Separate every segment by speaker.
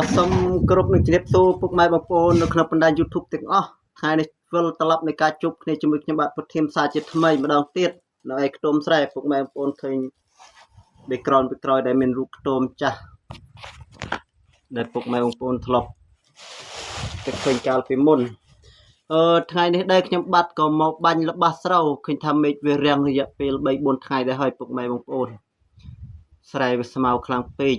Speaker 1: បាទសូមគោរពនឹងជំរាបសួរពុកម៉ែបងប្អូននៅក្នុងបណ្ដាញ YouTube ទាំងអស់ថ្ងៃនេះវិលត្រឡប់នៃការជួបគ្នាជាមួយខ្ញុំបាទពុទ្ធធាមសាជាថ្មីម្ដងទៀតនៅឯខ្ទមស្រែពុកម៉ែបងប្អូនឃើញbackground ដែលមានរូបខ្ទមចាស់ដែលពុកម៉ែបងប្អូនធ្លាប់តែឃើញកាលពីមុនថ្ងៃនេះដែរខ្ញុំបាទក៏មកបាញ់ល្បះស្រូវឃើញថាមេឃវារាំងរយៈពេល 3-4 ថ្ងៃដែរហើយពុកម៉ែបងប្អូនស្រែវាស្មៅខ្លាំងពេក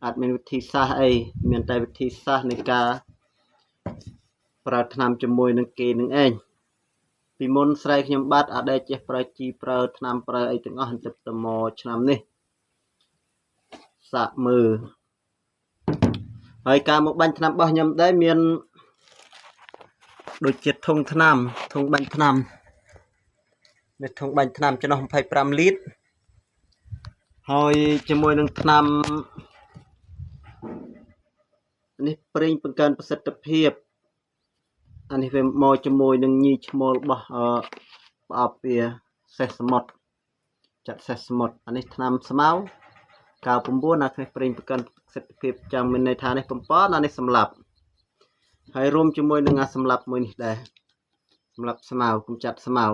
Speaker 1: អត់មានវិធីសាស្ត្រអីមានតែវិធីសាស្ត្រនៃការប្រើថ្នាំជាមួយនឹងគេនឹងឯងពីមុនស្រែខ្ញុំបាទអត់ដែលចេះប្រើជីប្រើថ្នាំប្រើអីទាំងអស់ទៅមកឆ្នាំនេះសាកមើលហើយការមកបាញ់ថ្នាំរបស់ខ្ញុំដែរមានដូចជាធុងថ្នាំធុងបាញ់ថ្នាំមានធុងបាញ់ថ្នាំចំនួន25លីត្រហើយជាមួយនឹងថ្នាំនេះប្រេងបង្កើនប្រសិទ្ធភាពអានេះវាមកជាមួយនឹងញីឈ្មោលរបស់ប្រអប់វាសេះសមុទ្រចាត់សេះសមុទ្រអានេះថ្នាំស្មៅ99អានេះប្រេងបង្កើនប្រសិទ្ធភាពចាំមានន័យថានេះកំប៉ុនអានេះសម្លាប់ហើយរួមជាមួយនឹងអាសម្លាប់មួយនេះដែរសម្លាប់ស្មៅកំចាត់ស្មៅ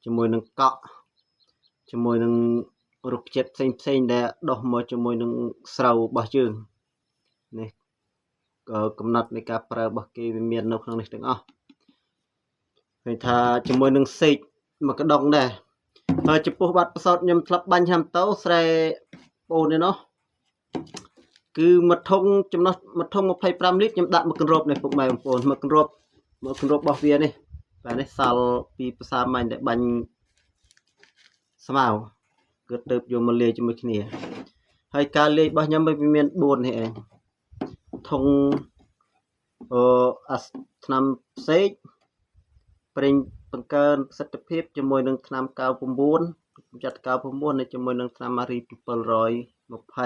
Speaker 1: ជាមួយនឹងកក់ជាមួយនឹងរុក្ខជាតិផ្សេងដែលដុះមកជាមួយនឹងស្រូវរបស់យើងនេះកំណត់នៃការប្រើរបស់គេវាមាននៅក្នុងនេះទាំងអស់ឃើញថាជាមួយនឹងសេកមួយកដុងដែរហើយចំពោះបាត់ប្រសោតខ្ញុំធ្លាប់បាញ់ហាំទៅស្រែបងនេះនោះគឺមួយធុងចំណុះមួយធុង25លីត្រខ្ញុំដាក់មួយកន្របនេះពុកម៉ែបងប្អូនមួយកន្របរបស់វានេះបាទនេះសាល់ពីភាសាម៉ាញ់ដែលបាញ់ស្មៅគឺទៅយកមកលាយជាមួយគ្នាហើយការលាយរបស់ខ្ញុំវាមាន4នេះឯងធុងថ្នាំផ្សេងប្រេងបង្កើនប្រសិទ្ធភាពជាមួយនឹងថ្នាំ99ចាត់99នេះជាមួយនឹងថ្នាំម៉ារី720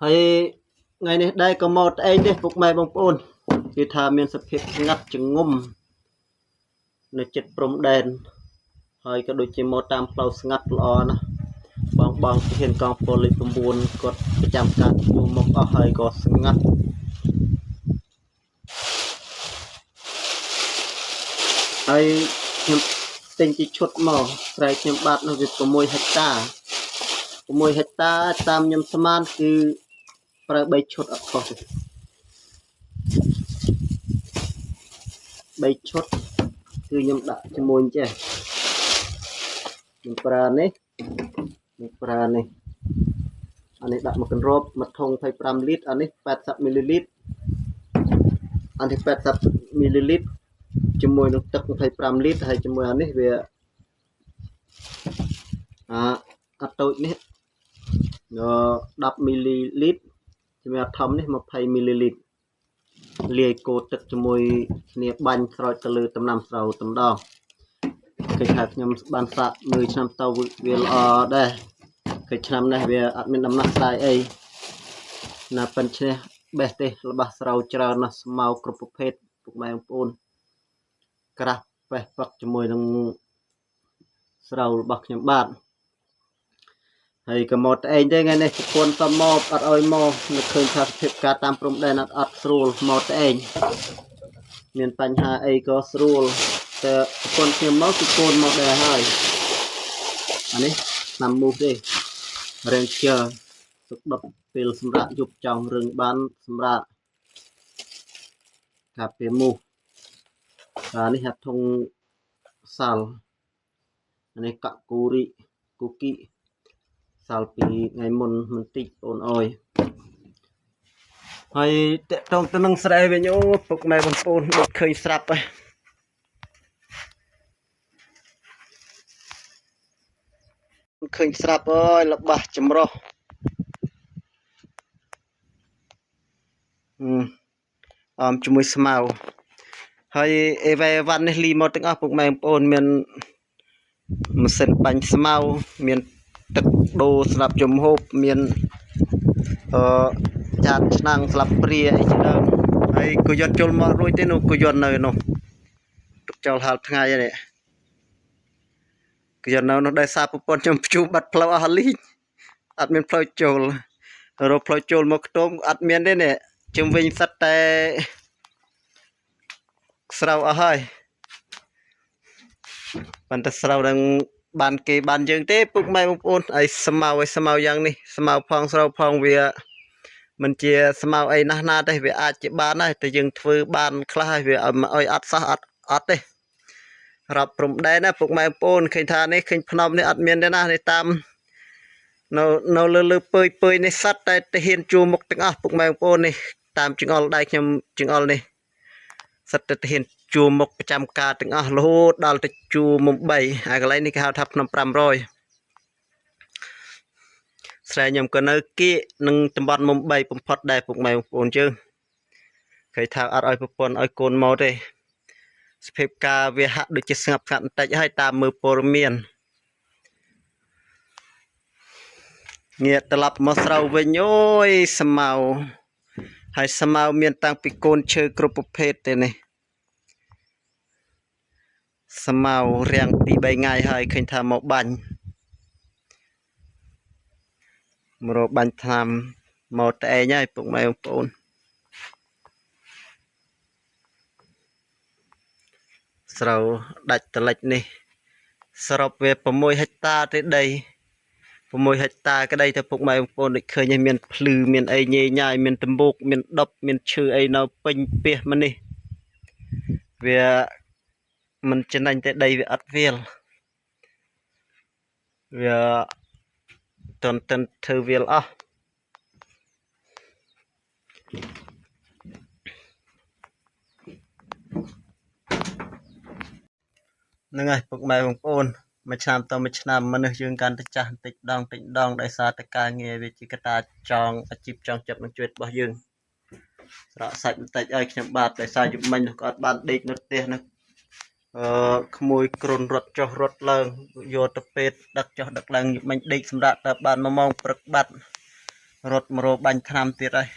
Speaker 1: ហើយថ្ងៃនេះដែរក៏មកត្អែងនេះពុកម៉ែបងប្អូនគឺថាមានសភាពស្ងាត់ចងំនៅចិត្តព្រំដែនហើយក៏ដូចជាមកតាមផ្លូវស្ងាត់ល្អណាស់បងទាហានកងពលលេខ9គាត់ប្រចាំការជួរមកអស់ហើយក៏ស្ងាត់ហើយខ្ញុំទិញជាឈុតមកស្រែខ្ញុំបាទនោះវា6ហិកតា6ហិកតាតាមខ្ញុំស្មានគឺប្រើ3ឈុតអត់ខុសទេ3ឈុតគឺខ្ញុំដាក់ជាមួយអញ្ចេះខ្ញុំប្រើនេះអានេះដាក់មួយកន្របមួយធុង25លីត្រអានេះ80មីលីលីត្រអានេះ80មីលីលីត្រជាមួយនឹងទឹក25លីត្រហើយជាមួយអានេះវាអាតូចនេះ10មីលីលីត្រជាមួយអាធំនេះ20មីលីលីត្រលាយកូរទឹកជាមួយគ្នាបាញ់ស្រោចទៅលើដំណាំស្រូវតែម្ដងគេថាខ្ញុំបានសាកមើលឆ្នាំទៅវាល្អដែរគឺឆ្នាំនេះវាអត់មានដំណោះស្រាយអីណាប៉ិនឈ្នះបេះទេរបស់ស្រូវច្រើនណាស់ស្មៅគ្រប់ប្រភេទពុកម៉ែបងប្អូនក្រាស់បេះពឹកជាមួយនឹងស្រូវរបស់ខ្ញុំបាទហើយក៏មកត្អែងដែរថ្ងៃនេះប្រពន្ធទៅមកអត់ឲ្យមកនឹកឃើញថាសភាពការតាមព្រំដែនអត់ស្រួលមកត្អែងមានបញ្ហាអីក៏ស្រួលតែប្រពន្ធខ្ញុំមកគឺកូនមកដែរហើយអានេះឆ្នាំមូសទេរែងជើទុកដុតពេលសម្រាប់យប់ចង់រឹងបានសម្រាប់ការពារមូសនេះហាត់ធុងសាល់អានេះកកគូគីសាល់ពីថ្ងៃមុនបន្តិចបងអើយហើយតេតងទៅនឹងស្រែវិញអូពុកម៉ែបងប្អូនដូចឃើញស្រាប់ហើយឃើញស្រាប់អើយល្បះចម្រោះជាមួយស្មៅហើយអេវ៉េវ៉ាន់នេះលីមកទាំងអស់ពុកម៉ែបងប្អូនមានម៉ាស៊ីនបាញ់ស្មៅមានទឹកដូរស្រាប់ជំហូបមានចានឆ្នាំងស្លាបព្រាអីច្រើនហើយក៏យត់ចូលមករួចទេនោះក៏យត់នៅនោះទុកចោលហាលថ្ងៃនេះក៏យត់នៅនោះដោយសារប្រពន្ធខ្ញុំភ្ជួរបាត់ផ្លូវអស់លីងអត់មានផ្លូវចូល រកផ្លូវចូលមកខ្ទមអត់មានទេនេះជុំវិញសិតតែស្រូវអស់ហើយប៉ុន្តែស្រូវនឹងបានគេបានយើងទេពុកម៉ែបងប្អូនឲ្យស្មៅយ៉ាងនេះស្មៅផងស្រូវផងវាមិនជាស្មៅអីណាស់ណាទេវាអាចជាបានដែរតែយើងធ្វើបានខ្លះហើយវាឲ្យអត់សោះអត់ទេរាប់ព្រំដែនណាពុកម៉ែបងប្អូនឃើញថានេះឃើញភ្នំនេះអត់មានទេណានេះតាមនៅលើពើយនេះសัตว์តែទៅហ៊ានជួមុខទាំងអស់ពុកម៉ែបងប្អូននេះតាមចង្អុលដៃខ្ញុំចង្អុលនេះសัตว์ទៅហ៊ានជួមុខប្រចាំការទាំងអស់រហូតដល់ទៅជួមុំ3ហើយកន្លែងនេះគេហៅថាភ្នំ500ស្រែខ្ញុំក៏នៅគៀកនឹងតំបន់មុំ3បំផុតដែរពុកម៉ែបងប្អូនយើងឃើញថាអត់ឲ្យប្រពន្ធឲ្យកូនមកទេសភាពការវាហាក់ដូចជាស្ងប់ស្ងាត់បន្តិចហើយតាមមើលព័ត៌មានងាកត្រឡប់មកស្រូវវិញអូយស្មៅហើយស្មៅមានតាំងពីកូនឈើគ្រប់ប្រភេទទេនេះស្មៅរាំងពី3ថ្ងៃហើយឃើញថាមកបាញ់មករកបាញ់ថ្នាំមកតែឯងហើយពុកម៉ែបងប្អូនស្រូវដាច់តលិចនេះសរុបវា6ហិកតាទេដី6ហិកតាក្តីទៅពុកម៉ែបងប្អូនដូចឃើញមានភ្លឺមានអីញ៉េញ៉ាយមានដំបូកមានដប់មានឈើអីនៅពេញពាសមកនេះវាមិនចំណេញតែដីវាអត់វាលវាតន្តិនធ្វើវាលអស់ហ្នឹងហើយពុកម៉ែបងប្អូនមួយឆ្នាំទៅមួយឆ្នាំមនុស្សយើងកាន់តែចាស់បន្តិចម្ដងដោយសារតែការងារវាជាកត្តាចងអាជីពចងចិត្តនឹងជីវិតរបស់យើងស្រកសាច់បន្តិចឲ្យខ្ញុំបាទដោយសារយប់មិញក៏អត់បានដេកនៅផ្ទះនោះក្មួយគ្រុនរត់ចុះរត់ឡើងយកទៅពេទ្យដឹកចុះដឹកឡើងយប់មិញដេកសម្រាប់តែបាន1ម៉ោងព្រឹកបាត់រត់មករោបាញ់ថ្នាំទៀតហើយ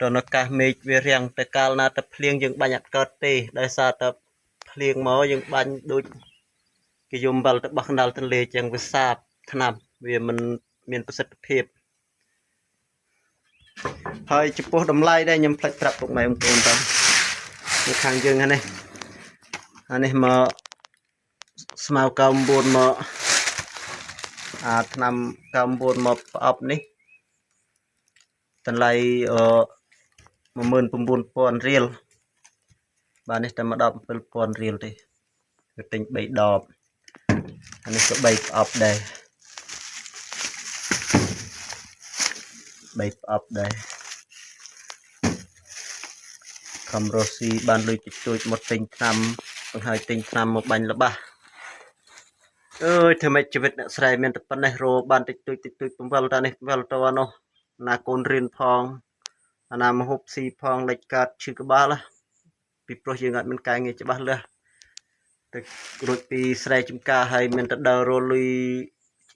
Speaker 1: តនៅកាសមេឃវារាំងតែកាលណាតែភ្លៀងយើងបាញ់អត់កើតទេដោយសារតែភ្លៀងមកយើងបាញ់ដូចគេយំវល់ទៅបោះកណ្ដាលទន្លេចឹងវាសាបថ្នាំវាមិនមានប្រសិទ្ធភាពហើយចំពោះតម្លៃដែរខ្ញុំផ្លេចប្រាប់ពុកម៉ែបងប្អូនទៅនៅខាងយើងហ្នឹងអានេះមកស្មៅ99មកថ្នាំ99មកប្រអប់នេះតម្លៃ19000រៀលបាទនេះតែមកដល់7000រៀលទេវាទិញ3ដបអានេះក៏3ប្រអប់ដែរ3ប្រអប់ដែរខំរស់ស៊ីបានលុយជួយមកទិញថ្នាំបង្ហើយទិញថ្នាំមកបាញ់ល្បះអើយធ្វើម៉េចជីវិតអ្នកស្រែមានតែប៉ុណ្ណេះរោបានតិចតួចបង្វិលតានេះបង្វិលតនោះណាកូនរៀនផងអាណាមហូបស៊ីផងលេចកាត់ឈឺក្បាលពីព្រោះយើងអត់មានការងារច្បាស់លាស់ទៅរួចពីស្រែចម្ការហើយមានតែដើររលុយ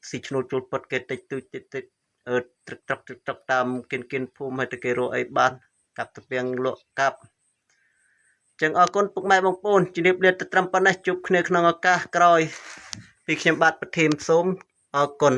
Speaker 1: ស៊ីឈ្នួលចូលពត់គេតិចតួចត្រឹកតាមគិនភូមិហើយទៅគេរកអីបានកាប់ទៅពាំងលក់កាប់ចឹងអរគុណពុកម៉ែបងប្អូនជំរាបលាទៅត្រឹមប៉ុណ្ណេះជួបគ្នាក្នុងឱកាសក្រោយពីខ្ញុំបាទប្រធានសូមអរគុណ